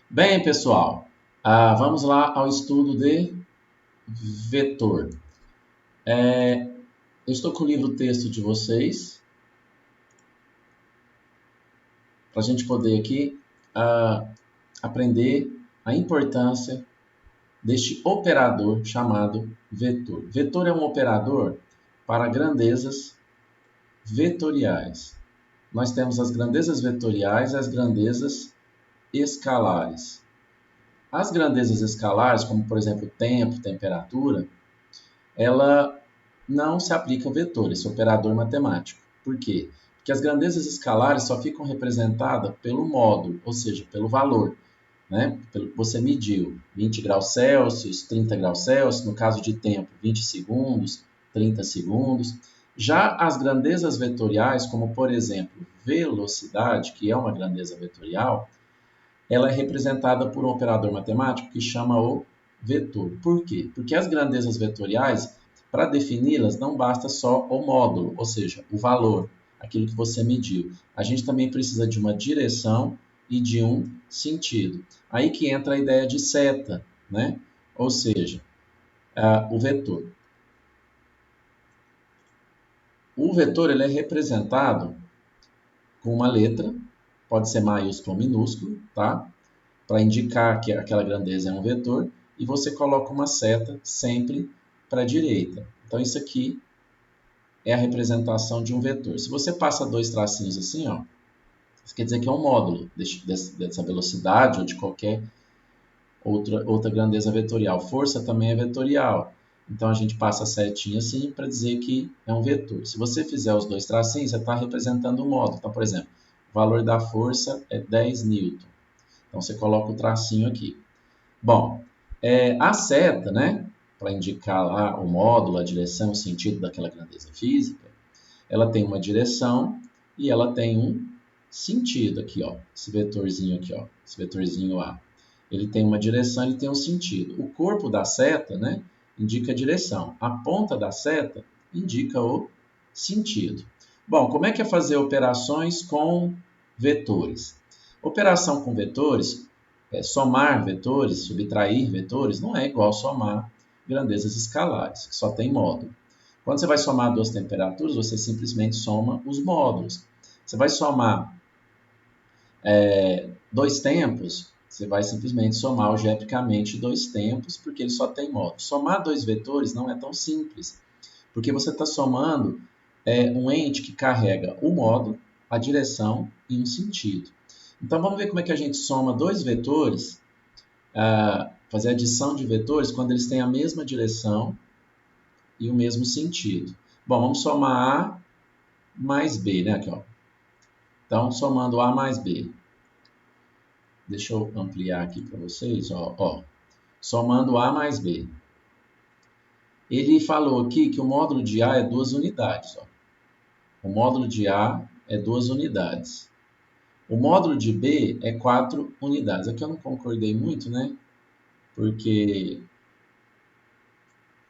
Bem, pessoal, vamos lá ao estudo de vetor. Eu estou com o livro texto de vocês, para a gente poder aqui aprender a importância deste operador chamado vetor. Vetor é um operador para grandezas vetoriais. Nós temos as grandezas vetoriais e as grandezas escalares. As grandezas escalares, como por exemplo tempo, temperatura, ela não se aplica a vetor, esse operador matemático. Por quê? Porque as grandezas escalares só ficam representadas pelo módulo, ou seja, pelo valor. Né? Você mediu 20 graus Celsius, 30 graus Celsius, no caso de tempo, 20 segundos, 30 segundos. Já as grandezas vetoriais, como por exemplo, velocidade, que é uma grandeza vetorial, ela é representada por um operador matemático que chama o vetor. Por quê? Porque as grandezas vetoriais, para defini-las, não basta só o módulo, ou seja, o valor, aquilo que você mediu. A gente também precisa de uma direção e de um sentido. Aí que entra a ideia de seta, né? Ou seja, o vetor. O vetor ele é representado com uma letra, pode ser maiúsculo ou minúsculo, tá? Para indicar que aquela grandeza é um vetor, e você coloca uma seta sempre para a direita. Então, isso aqui é a representação de um vetor. Se você passa dois tracinhos assim, ó, isso quer dizer que é um módulo dessa velocidade ou de qualquer outra grandeza vetorial. Força também é vetorial. Então, a gente passa a setinha assim para dizer que é um vetor. Se você fizer os dois tracinhos, você está representando um módulo. Então, por exemplo, o valor da força é 10 newton. Então, você coloca o tracinho aqui. Bom, a seta, né, para indicar lá o módulo, a direção, o sentido daquela grandeza física, ela tem uma direção e ela tem um sentido aqui, ó, esse vetorzinho aqui, ó, esse vetorzinho A. Ele tem uma direção, ele tem um sentido. O corpo da seta, né, indica a direção. A ponta da seta indica o sentido. Bom, como é que é fazer operações com vetores? Operação com vetores, somar vetores, subtrair vetores, não é igual somar grandezas escalares, que só tem módulo. Quando você vai somar duas temperaturas, você simplesmente soma os módulos. Você vai somar dois tempos, você vai simplesmente somar algebricamente dois tempos, porque ele só tem módulo. Somar dois vetores não é tão simples, porque você está somando um ente que carrega o módulo, a direção e um sentido. Então, vamos ver como é que a gente soma dois vetores, fazer adição de vetores quando eles têm a mesma direção e o mesmo sentido. Bom, vamos somar A mais B, né? Aqui, ó. Então, somando A mais B. Deixa eu ampliar aqui para vocês, ó. Somando A mais B. Ele falou aqui que o módulo de A é 2 unidades, ó. O módulo de A é 2 unidades. O módulo de B é 4 unidades. Aqui eu não concordei muito, né? Porque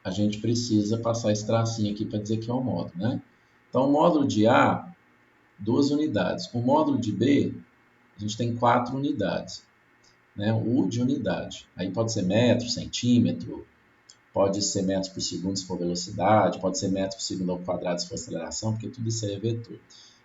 a gente precisa passar esse tracinho aqui para dizer que é o módulo, né? Então, o módulo de A, 2 unidades. O módulo de B, a gente tem 4 unidades. Né? O U de unidade. Aí pode ser metro, centímetro, pode ser metros por segundo se for velocidade, pode ser metros por segundo ao quadrado se for aceleração, porque tudo isso aí é vetor.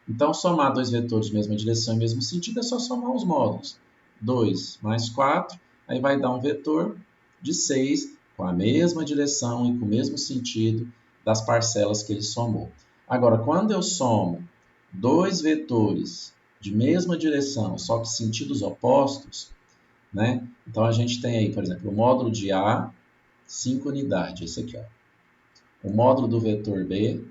Então, somar dois vetores de mesma direção e mesmo sentido é só somar os módulos. 2 mais 4, aí vai dar um vetor de 6 com a mesma direção e com o mesmo sentido das parcelas que ele somou. Agora, quando eu somo dois vetores de mesma direção, só que sentidos opostos, né? Então, a gente tem aí, por exemplo, o módulo de A, 5 unidades, esse aqui, ó. O módulo do vetor B,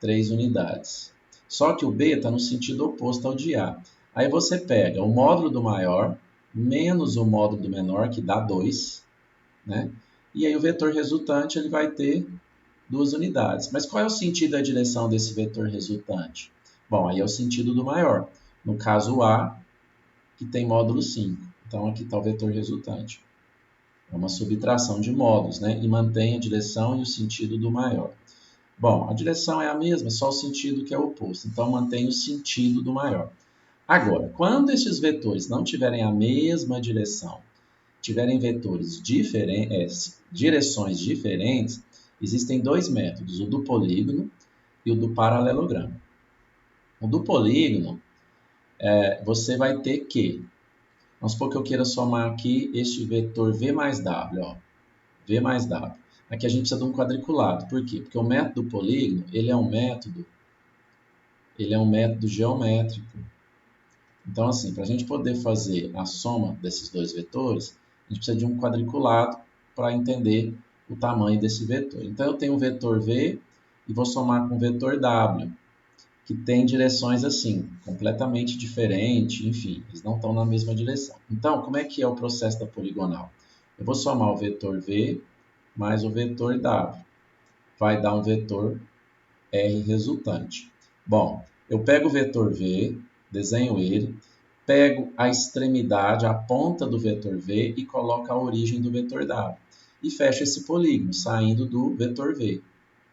3 unidades. Só que o B está no sentido oposto ao de A. Aí você pega o módulo do maior menos o módulo do menor, que dá 2, né? E aí o vetor resultante ele vai ter 2 unidades. Mas qual é o sentido e a direção desse vetor resultante? Bom, aí é o sentido do maior. No caso, o A, que tem módulo 5. Então, aqui está o vetor resultante. É uma subtração de módulos, né? E mantém a direção e o sentido do maior. Bom, a direção é a mesma, só o sentido que é o oposto. Então, mantém o sentido do maior. Agora, quando esses vetores não tiverem a mesma direção, tiverem vetores diferentes, direções diferentes, existem dois métodos, o do polígono e o do paralelogramo. O do polígono, você vai ter que, vamos supor que eu queira somar aqui este vetor v mais w, ó, v mais w. Aqui a gente precisa de um quadriculado, por quê? Porque o método do polígono, ele é um método geométrico. Então, assim, para a gente poder fazer a soma desses dois vetores, a gente precisa de um quadriculado para entender o tamanho desse vetor. Então, eu tenho o vetor v e vou somar com o vetor w, que tem direções assim, completamente diferentes, enfim, eles não estão na mesma direção. Então, como é que é o processo da poligonal? Eu vou somar o vetor v mais o vetor w. Vai dar um vetor R resultante. Bom, eu pego o vetor v, desenho ele, pego a extremidade, a ponta do vetor v e coloco a origem do vetor w. E fecho esse polígono, saindo do vetor v.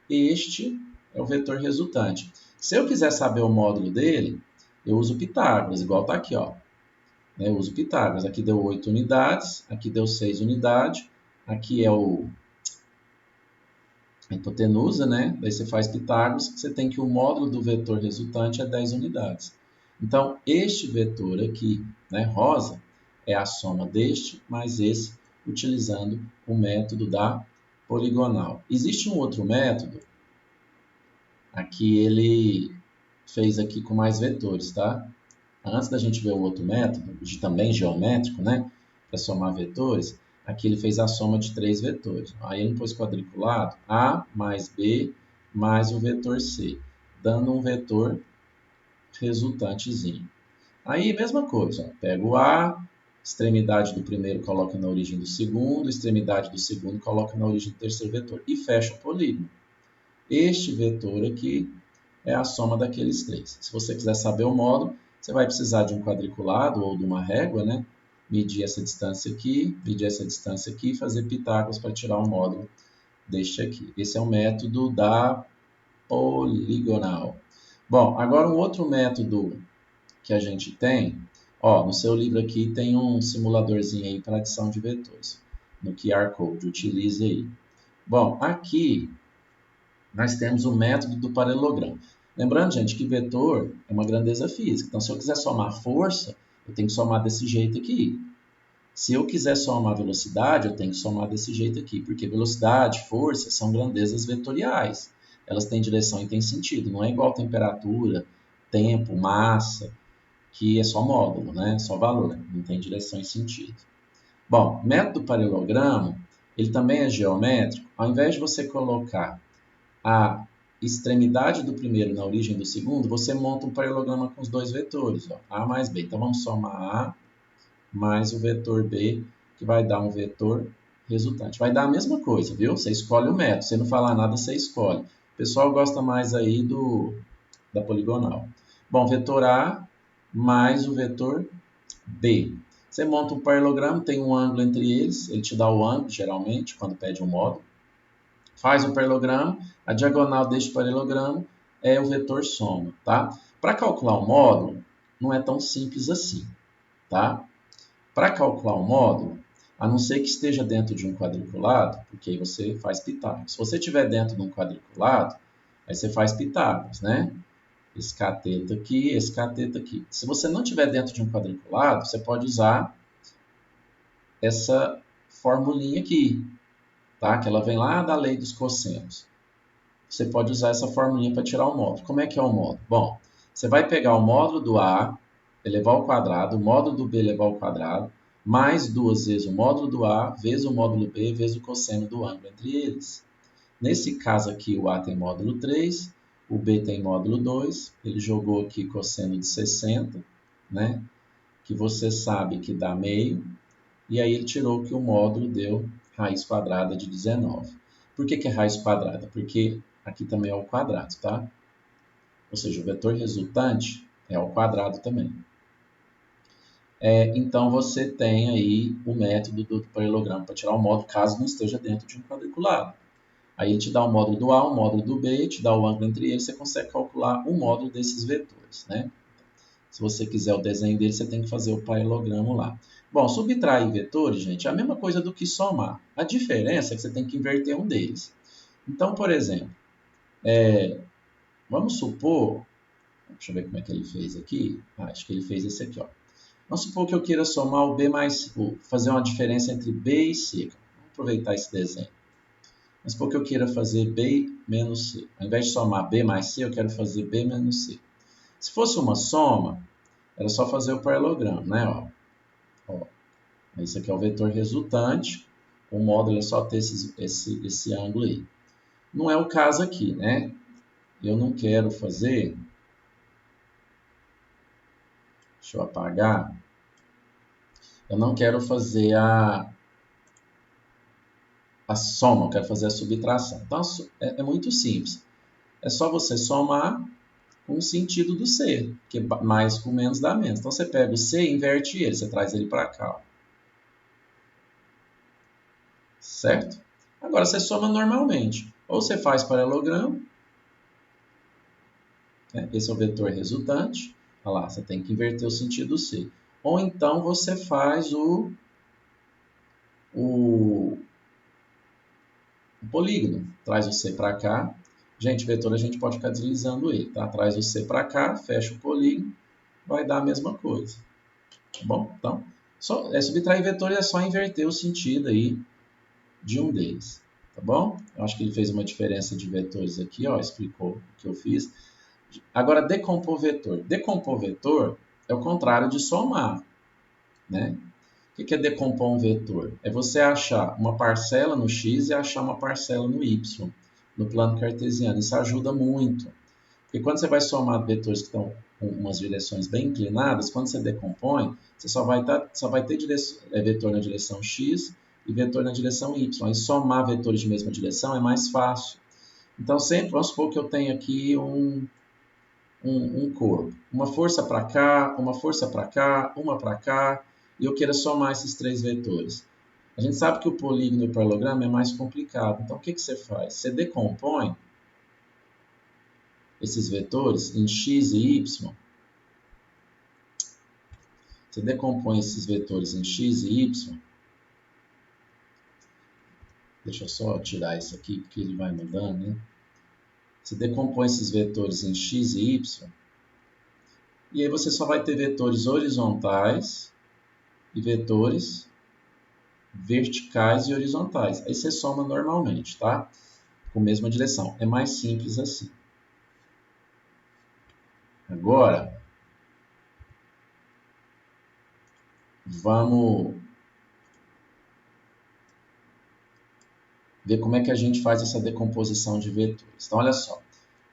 Este é o vetor resultante. Se eu quiser saber o módulo dele, eu uso Pitágoras, igual está aqui, ó. Eu uso Pitágoras. Aqui deu 8 unidades, aqui deu 6 unidades, aqui é a hipotenusa, né? Daí você faz Pitágoras, você tem que o módulo do vetor resultante é 10 unidades. Então, este vetor aqui, né, rosa, é a soma deste mais esse, utilizando o método da poligonal. Existe um outro método, aqui ele fez aqui com mais vetores, tá? Antes da gente ver o outro método, também geométrico, né? Para somar vetores, aqui ele fez a soma de 3 vetores. Aí ele pôs quadriculado A mais B mais o vetor C, dando um vetor resultantezinho. Aí, mesma coisa, ó, pega o A, extremidade do primeiro coloca na origem do segundo, extremidade do segundo coloca na origem do terceiro vetor e fecha o polígono. Este vetor aqui é a soma daqueles três. Se você quiser saber o módulo, você vai precisar de um quadriculado ou de uma régua, né? Medir essa distância aqui e fazer Pitágoras para tirar o módulo deste aqui. Esse é o método da poligonal. Bom, agora um outro método que a gente tem, ó, no seu livro aqui tem um simuladorzinho aí para adição de vetores, no QR Code, utilize aí. Bom, aqui nós temos o método do paralelogramo. Lembrando, gente, que vetor é uma grandeza física. Então, se eu quiser somar força, eu tenho que somar desse jeito aqui. Se eu quiser somar velocidade, eu tenho que somar desse jeito aqui. Porque velocidade, força são grandezas vetoriais. Elas têm direção e têm sentido. Não é igual temperatura, tempo, massa, que é só módulo, né? Só valor. Não tem direção e sentido. Bom, método paralelogramo, ele também é geométrico. Ao invés de você colocar a extremidade do primeiro na origem do segundo, você monta um paralelogramo com os dois vetores, ó, A mais B. Então, vamos somar A mais o vetor B, que vai dar um vetor resultante. Vai dar a mesma coisa, viu? Você escolhe o método. Se não falar nada, você escolhe. O pessoal gosta mais aí da poligonal. Bom, vetor A mais o vetor B. Você monta um paralelogramo, tem um ângulo entre eles, ele te dá o ângulo, geralmente, quando pede um módulo. Faz o paralelogramo, a diagonal deste paralelogramo é o vetor soma, tá? Para calcular o módulo, não é tão simples assim, tá? Para calcular o módulo, a não ser que esteja dentro de um quadriculado, porque aí você faz Pitágoras. Se você estiver dentro de um quadriculado, aí você faz Pitágoras, né? Esse cateto aqui, esse cateto aqui. Se você não estiver dentro de um quadriculado, você pode usar essa formulinha aqui, tá? Que ela vem lá da lei dos cossenos. Você pode usar essa formulinha para tirar o módulo. Como é que é o módulo? Bom, você vai pegar o módulo do A elevar ao quadrado, o módulo do B elevar ao quadrado, mais duas vezes o módulo do A, vezes o módulo B, vezes o cosseno do ângulo entre eles. Nesse caso aqui, o A tem módulo 3, o B tem módulo 2, ele jogou aqui cosseno de 60, né? Que você sabe que dá meio, e aí ele tirou que o módulo deu raiz quadrada de 19. Por que é raiz quadrada? Porque aqui também é ao quadrado, tá? Ou seja, o vetor resultante é ao quadrado também. Então, você tem aí o método do paralelogramo para tirar o módulo, caso não esteja dentro de um quadriculado. Aí ele te dá o módulo do A, o módulo do B, te dá o ângulo entre eles, você consegue calcular o módulo desses vetores, né? Se você quiser o desenho dele, você tem que fazer o paralelogramo lá. Bom, subtrair vetores, gente, é a mesma coisa do que somar. A diferença é que você tem que inverter um deles. Então, por exemplo, vamos supor... Deixa eu ver como é que ele fez aqui. Acho que ele fez esse aqui, ó. Vamos supor que eu queira somar o B mais... fazer uma diferença entre B e C. Vamos aproveitar esse desenho. Vamos supor que eu queira fazer B menos C. Ao invés de somar B mais C, eu quero fazer B menos C. Se fosse uma soma, era só fazer o paralelogramo, né? Ó. Esse aqui é o vetor resultante. O módulo é só ter esse ângulo aí. Não é o caso aqui, né? Eu não quero fazer... Deixa eu apagar. Eu não quero fazer a soma, eu quero fazer a subtração. Então, é muito simples. É só você somar com o sentido do C, que mais com menos dá menos. Então, você pega o C e inverte ele, você traz ele para cá. Ó. Certo? Agora, você soma normalmente. Ou você faz paralelogramo, né? Esse é o vetor resultante. Olha lá, você tem que inverter o sentido do C. Ou então, você faz o polígono. Traz o C para cá. Gente, vetor a gente pode ficar deslizando ele, tá? Traz o C para cá, fecha o polígono, vai dar a mesma coisa. Tá bom? Então, subtrair vetores é só inverter o sentido aí de um deles. Tá bom? Eu acho que ele fez uma diferença de vetores aqui, ó, explicou o que eu fiz. Agora, decompor vetor. Decompor vetor é o contrário de somar, né? O que é decompor um vetor? É você achar uma parcela no x e achar uma parcela no y, no plano cartesiano. Isso ajuda muito. Porque quando você vai somar vetores que estão com umas direções bem inclinadas, quando você decompõe, você só vai ter vetor na direção x e vetor na direção y. E somar vetores de mesma direção é mais fácil. Então, sempre, vamos supor que eu tenho aqui um corpo. Uma força para cá, uma força para cá, uma para cá, e eu queira somar esses três vetores. A gente sabe que o polígono e o paralelogramo é mais complicado. Então, o que você faz? Você decompõe esses vetores em x e y. Você decompõe esses vetores em x e y. Deixa eu só tirar isso aqui, porque ele vai mudando, né? Você decompõe esses vetores em x e y. E aí você só vai ter vetores horizontais e vetores verticais e horizontais. Aí você soma normalmente, tá? Com a mesma direção. É mais simples assim. Agora, vamos ver como é que a gente faz essa decomposição de vetores. Então, olha só.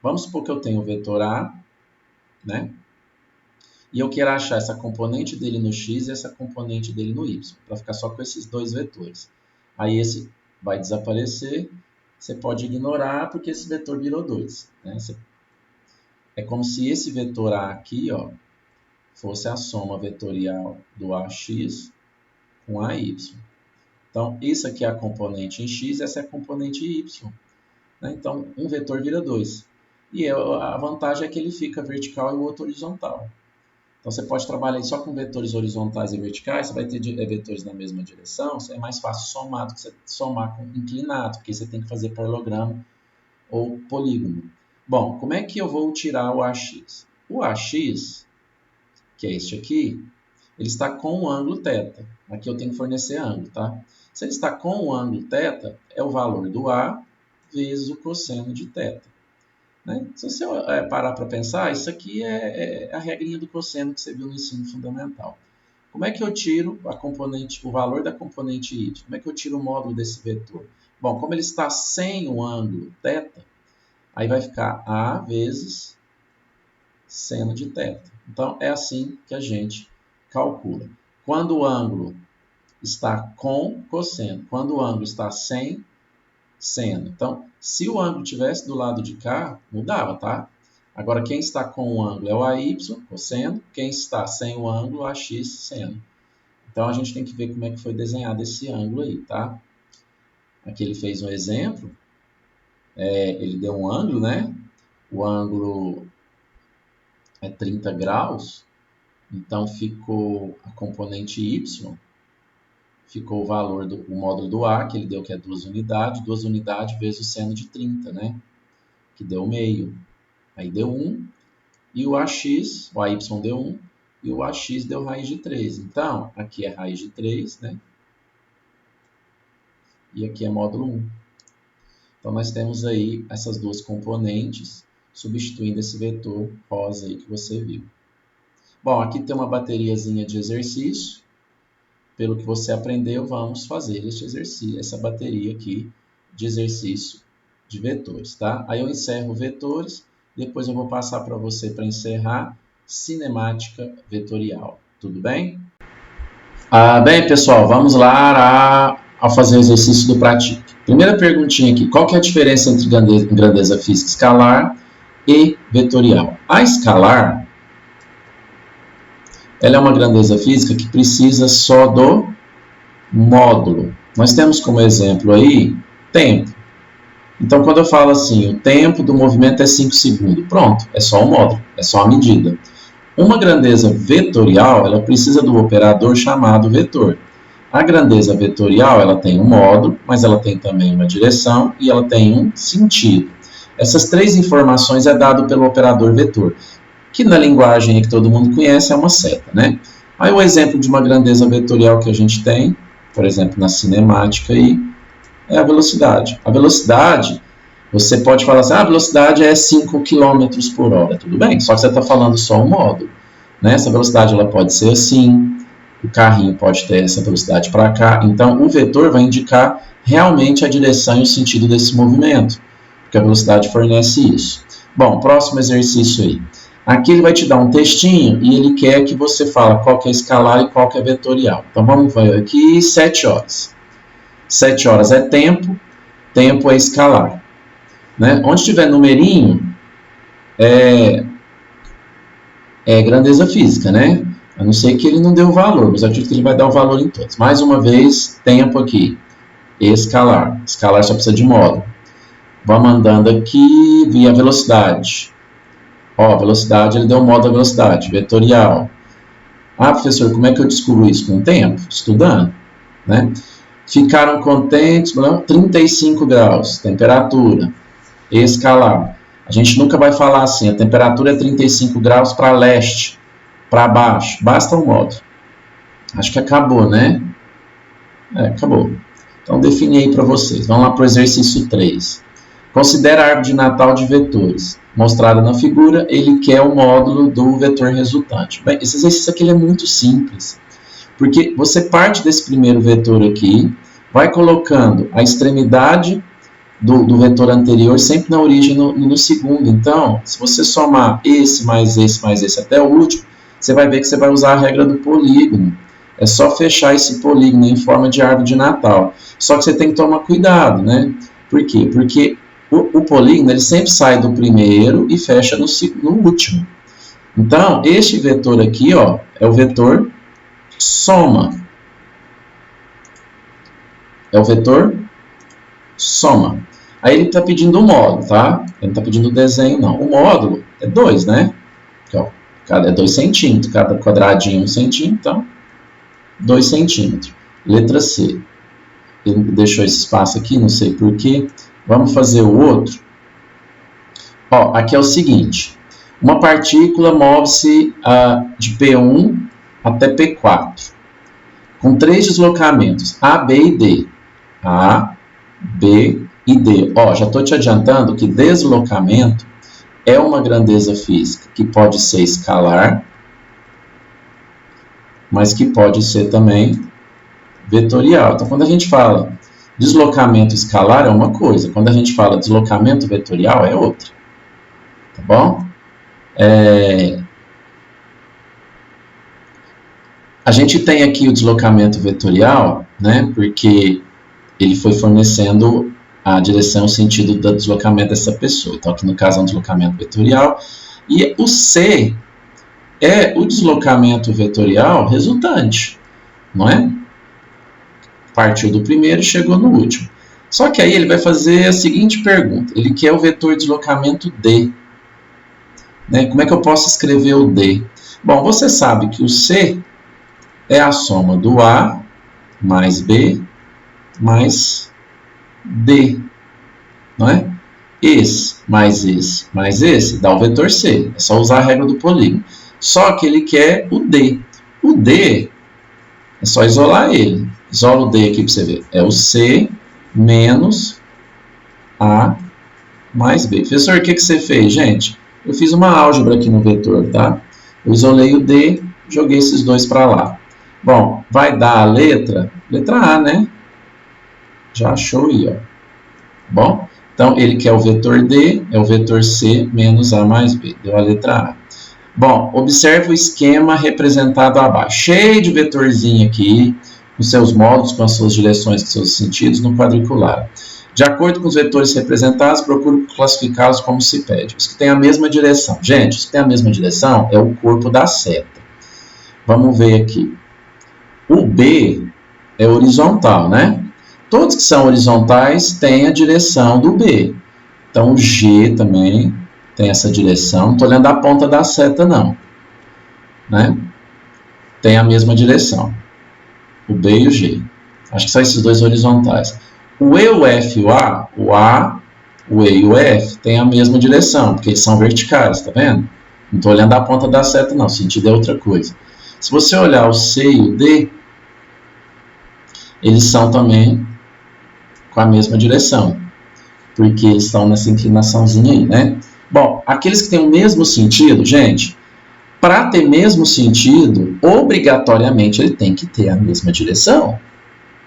Vamos supor que eu tenho o vetor A, né? E eu quero achar essa componente dele no x e essa componente dele no y, para ficar só com esses dois vetores. Aí esse vai desaparecer, você pode ignorar porque esse vetor virou 2. Né? É como se esse vetor A aqui, ó, fosse a soma vetorial do AX com AY. Então, isso aqui é a componente em x, essa é a componente em y. Né? Então, um vetor vira 2. E a vantagem é que ele fica vertical e o outro horizontal. Então, você pode trabalhar só com vetores horizontais e verticais, você vai ter vetores na mesma direção, é mais fácil somar do que você somar com inclinado, porque você tem que fazer paralelogramo ou polígono. Bom, como é que eu vou tirar o AX? O AX, que é este aqui, ele está com o ângulo θ. Aqui eu tenho que fornecer ângulo, tá? Se ele está com o ângulo θ, é o valor do A vezes o cosseno de θ. Né? Se você parar para pensar, isso aqui é a regrinha do cosseno que você viu no ensino fundamental. Como é que eu tiro o valor da componente y? Como é que eu tiro o módulo desse vetor? Bom, como ele está sem o ângulo θ, aí vai ficar A vezes seno de θ. Então, é assim que a gente calcula. Quando o ângulo está com cosseno, quando o ângulo está sem seno. Então, se o ângulo estivesse do lado de cá, mudava, tá? Agora, quem está com o ângulo é o AY, cosseno. Quem está sem o ângulo, AX, seno. Então, a gente tem que ver como é que foi desenhado esse ângulo aí, tá? Aqui ele fez um exemplo. Ele deu um ângulo, né? O ângulo é 30 graus. Então, ficou a componente y, ficou o valor do módulo do A, que ele deu que é 2 unidades vezes o seno de 30, né? Que deu meio. Aí deu 1, e o AX, o AY deu 1, e o AX deu raiz de 3. Então, aqui é raiz de 3, né? E aqui é módulo 1. Então, nós temos aí essas duas componentes, substituindo esse vetor rosa aí que você viu. Bom, aqui tem uma bateriazinha de exercício. Pelo que você aprendeu, vamos fazer este exercício, essa bateria aqui de exercício de vetores, tá? Aí eu encerro vetores, depois eu vou passar para você para encerrar cinemática vetorial. Tudo bem? Bem, pessoal, vamos lá ao fazer o exercício do Pratique. Primeira perguntinha aqui, qual que é a diferença entre grandeza física escalar e vetorial? A escalar, ela é uma grandeza física que precisa só do módulo. Nós temos como exemplo aí tempo. Então, quando eu falo assim, o tempo do movimento é 5 segundos, pronto, é só um módulo, é só a medida. Uma grandeza vetorial, ela precisa do operador chamado vetor. A grandeza vetorial, ela tem um módulo, mas ela tem também uma direção e ela tem um sentido. Essas três informações é dado pelo operador vetor, que na linguagem que todo mundo conhece é uma seta, né? Aí o exemplo de uma grandeza vetorial que a gente tem, por exemplo, na cinemática aí, é a velocidade. A velocidade, você pode falar assim, a velocidade é 5 km por hora, tudo bem, só que você está falando só um módulo, né? Essa velocidade ela pode ser assim, o carrinho pode ter essa velocidade para cá, então o vetor vai indicar realmente a direção e o sentido desse movimento, porque a velocidade fornece isso. Bom, próximo exercício aí. Aqui ele vai te dar um textinho e ele quer que você fale qual que é escalar e qual que é vetorial. Então vamos ver aqui, 7 horas. 7 horas é tempo, tempo é escalar. Né? Onde tiver numerinho, é grandeza física, né? A não ser que ele não dê o valor, mas eu acredito que ele vai dar o valor em todos. Mais uma vez, tempo aqui, escalar. Escalar só precisa de módulo. Vamos andando aqui via velocidade. Ó, velocidade, ele deu o módulo da velocidade, vetorial. Ah, professor, como é que eu descubro isso? Com o tempo? Estudando, né? Ficaram contentes, 35 graus, temperatura, escalar. A gente nunca vai falar assim, a temperatura é 35 graus para leste, para baixo, basta um módulo. Acho que acabou, né? Acabou. Então, defini aí para vocês. Vamos lá para o exercício 3. Considera a árvore de Natal de vetores. Mostrada na figura, ele quer o módulo do vetor resultante. Bem, esse exercício aqui é muito simples, porque você parte desse primeiro vetor aqui, vai colocando a extremidade do vetor anterior sempre na origem no segundo. Então, se você somar esse mais esse até o último, você vai ver que você vai usar a regra do polígono. É só fechar esse polígono em forma de árvore de Natal. Só que você tem que tomar cuidado, né? Por quê? Porque o polígono ele sempre sai do primeiro e fecha no último. Então, este vetor aqui, ó, é o vetor soma. É o vetor soma. Aí ele está pedindo o módulo, tá? Ele não está pedindo o desenho, não. O módulo é 2, né? Aqui, ó, é 2 centímetros, cada quadradinho 1 centímetro, então 2 centímetros. Letra C. Ele deixou esse espaço aqui, não sei porquê. Vamos fazer o outro. Ó, aqui é o seguinte. Uma partícula move-se de P1 até P4, com 3 deslocamentos, A, B e D. A, B e D. Ó, já estou te adiantando que deslocamento é uma grandeza física que pode ser escalar, mas que pode ser também vetorial. Então, quando a gente fala deslocamento escalar é uma coisa, quando a gente fala deslocamento vetorial é outra. Tá bom? A gente tem aqui o deslocamento vetorial, né? Porque ele foi fornecendo a direção e o sentido do deslocamento dessa pessoa. Então, aqui no caso é um deslocamento vetorial. E o C é o deslocamento vetorial resultante, não é? Partiu do primeiro e chegou no último. Só que aí ele vai fazer a seguinte pergunta. Ele quer o vetor deslocamento D. Né? Como é que eu posso escrever o D? Bom, você sabe que o C é a soma do A mais B mais D, não é? Esse mais esse dá o vetor C. É só usar a regra do polígono. Só que ele quer o D. O D é só isolar ele. Isola o D aqui para você ver. É o C menos A mais B. Professor, o que você fez, gente? Eu fiz uma álgebra aqui no vetor, tá? Eu isolei o D, joguei esses dois para lá. Bom, vai dar a letra A, né? Já achou aí, ó. Bom, então ele quer o vetor D, é o vetor C menos A mais B. Deu a letra A. Bom, observe o esquema representado abaixo. Cheio de vetorzinho aqui, com seus módulos, com as suas direções, com seus sentidos, no quadricular. De acordo com os vetores representados, procuro classificá-los como se pede. Os que têm a mesma direção. Gente, os que têm a mesma direção é o corpo da seta. Vamos ver aqui. O B é horizontal, né? Todos que são horizontais têm a direção do B. Então, o G também tem essa direção. Não estou olhando a ponta da seta, não. Né? Tem a mesma direção. O B e o G. Acho que são esses dois horizontais. O E, o F e o A, o E e o F têm a mesma direção, porque eles são verticais, tá vendo? Não estou olhando a ponta da seta, não. O sentido é outra coisa. Se você olhar o C e o D, eles são também com a mesma direção, porque eles estão nessa inclinaçãozinha aí, né? Bom, aqueles que têm o mesmo sentido, gente, para ter mesmo sentido, obrigatoriamente ele tem que ter a mesma direção,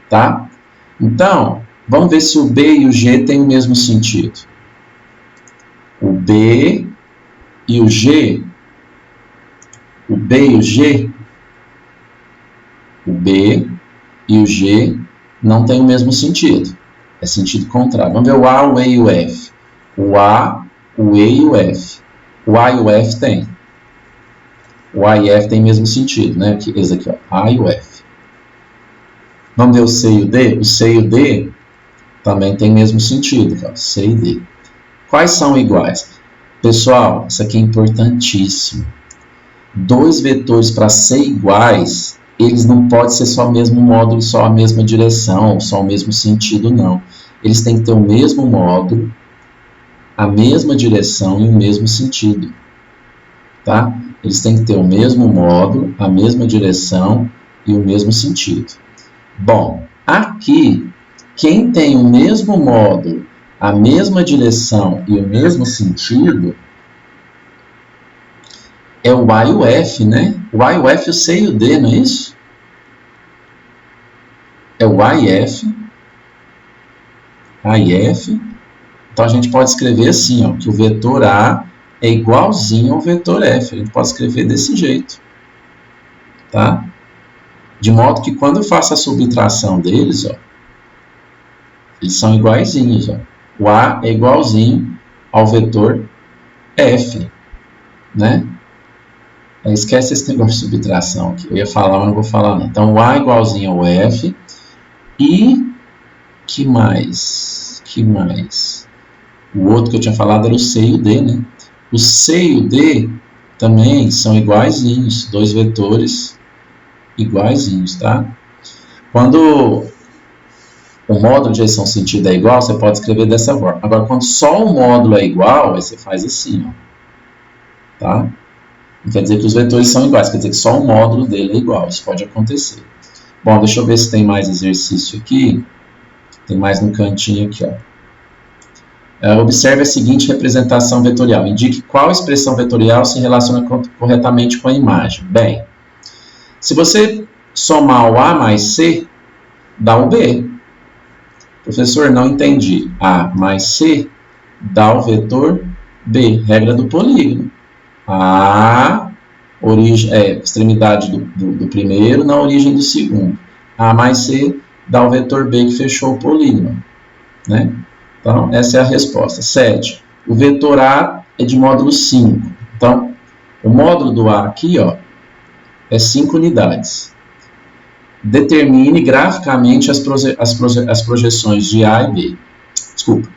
tá? Então, vamos ver se o B e o G têm o mesmo sentido. O B e o G, o B e o G, o B e o G não têm o mesmo sentido. É sentido contrário. Vamos ver o A, o E e o F. O A, o E e o F. O A e o F tem. O A e F tem o mesmo sentido, né? Esse aqui, ó. A e o F. Vamos ver o C e o D? O C e o D também tem o mesmo sentido, ó. C e D. Quais são iguais? Pessoal, isso aqui é importantíssimo. Dois vetores para ser iguais, eles não podem ser só o mesmo módulo, só a mesma direção, só o mesmo sentido, não. Eles têm que ter o mesmo módulo, a mesma direção e o mesmo sentido. Tá? Eles têm que ter o mesmo módulo, a mesma direção e o mesmo sentido. Bom, aqui, quem tem o mesmo módulo, a mesma direção e o mesmo sentido é o A e o F, né? O A e o F, o C e o D, não é isso? É o A e F. A e F. Então, a gente pode escrever assim, ó, que o vetor A é igualzinho ao vetor F. A gente pode escrever desse jeito. Tá? De modo que quando eu faço a subtração deles, ó, eles são iguaizinhos. Ó. O A é igualzinho ao vetor F. Né? Esquece esse negócio de subtração aqui. Eu ia falar, mas não vou falar não. Então, o A é igualzinho ao F. E que mais? O outro que eu tinha falado era o C e o D, né? O C e o D também são iguaizinhos. Dois vetores iguaizinhos, tá? Quando o módulo de direção sentido é igual, você pode escrever dessa forma. Agora, quando só o módulo é igual, aí você faz assim, ó. Tá? Não quer dizer que os vetores são iguais, quer dizer que só o módulo dele é igual. Isso pode acontecer. Bom, deixa eu ver se tem mais exercício aqui. Tem mais no cantinho aqui, ó. Observe a seguinte representação vetorial. Indique qual expressão vetorial se relaciona corretamente com a imagem. Bem, se você somar o A mais C, dá o B. Professor, não entendi. A mais C dá o vetor B. Regra do polígono. A, extremidade do primeiro na origem do segundo. A mais C dá o vetor B que fechou o polígono. Né? Então, essa é a resposta. 7. O vetor A é de módulo 5. Então, o módulo do A aqui, ó, é 5 unidades. Determine graficamente as projeções de A e B. Desculpa.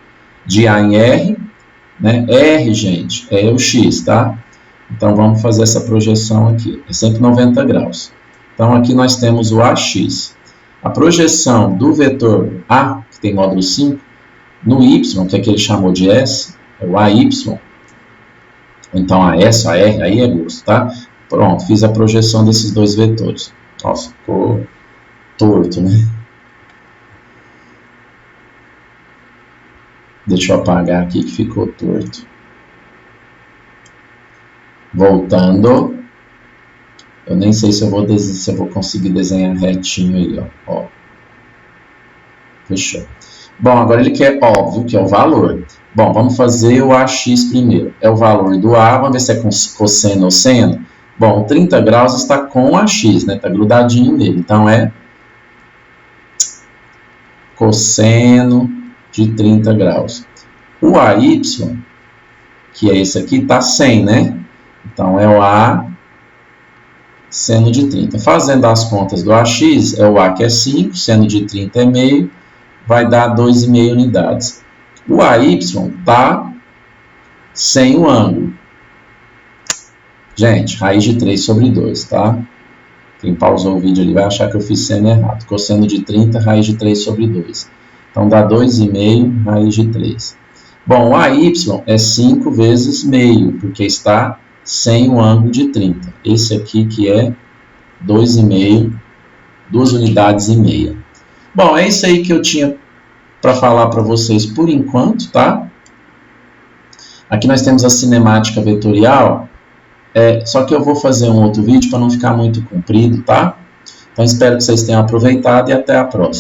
De A em R. Né? R, gente, é o X, tá? Então, vamos fazer essa projeção aqui. É sempre 90 graus. Então, aqui nós temos o AX. A projeção do vetor A, que tem módulo 5, no Y, que é que ele chamou de S, é o AY. Então, a S, a R, aí é gosto, tá? Pronto, fiz a projeção desses dois vetores. Nossa, ficou torto, né? Deixa eu apagar aqui que ficou torto. Voltando. Eu nem sei se eu vou conseguir desenhar retinho aí, ó. Fechou. Bom, agora ele quer, óbvio, que é o valor. Bom, vamos fazer o AX primeiro. É o valor do A, vamos ver se é com cosseno ou seno. Bom, 30 graus está com o AX, né? Está grudadinho nele. Então, é cosseno de 30 graus. O AY, que é esse aqui, está 100, né? Então, é o A seno de 30. Fazendo as contas do AX, é o A que é 5, seno de 30 é meio, vai dar 2,5 unidades. O AY está sem o ângulo. Gente, raiz de 3 sobre 2, tá? Quem pausou o vídeo ali vai achar que eu fiz seno errado. Cosseno de 30, raiz de 3 sobre 2. Então, dá 2,5 raiz de 3. Bom, o AY é 5 vezes meio, porque está sem o ângulo de 30. Esse aqui que é 2,5, 2 unidades e meia. Bom, é isso aí que eu tinha para falar para vocês por enquanto, tá? Aqui nós temos a cinemática vetorial, só que eu vou fazer um outro vídeo para não ficar muito comprido, tá? Então espero que vocês tenham aproveitado e até a próxima.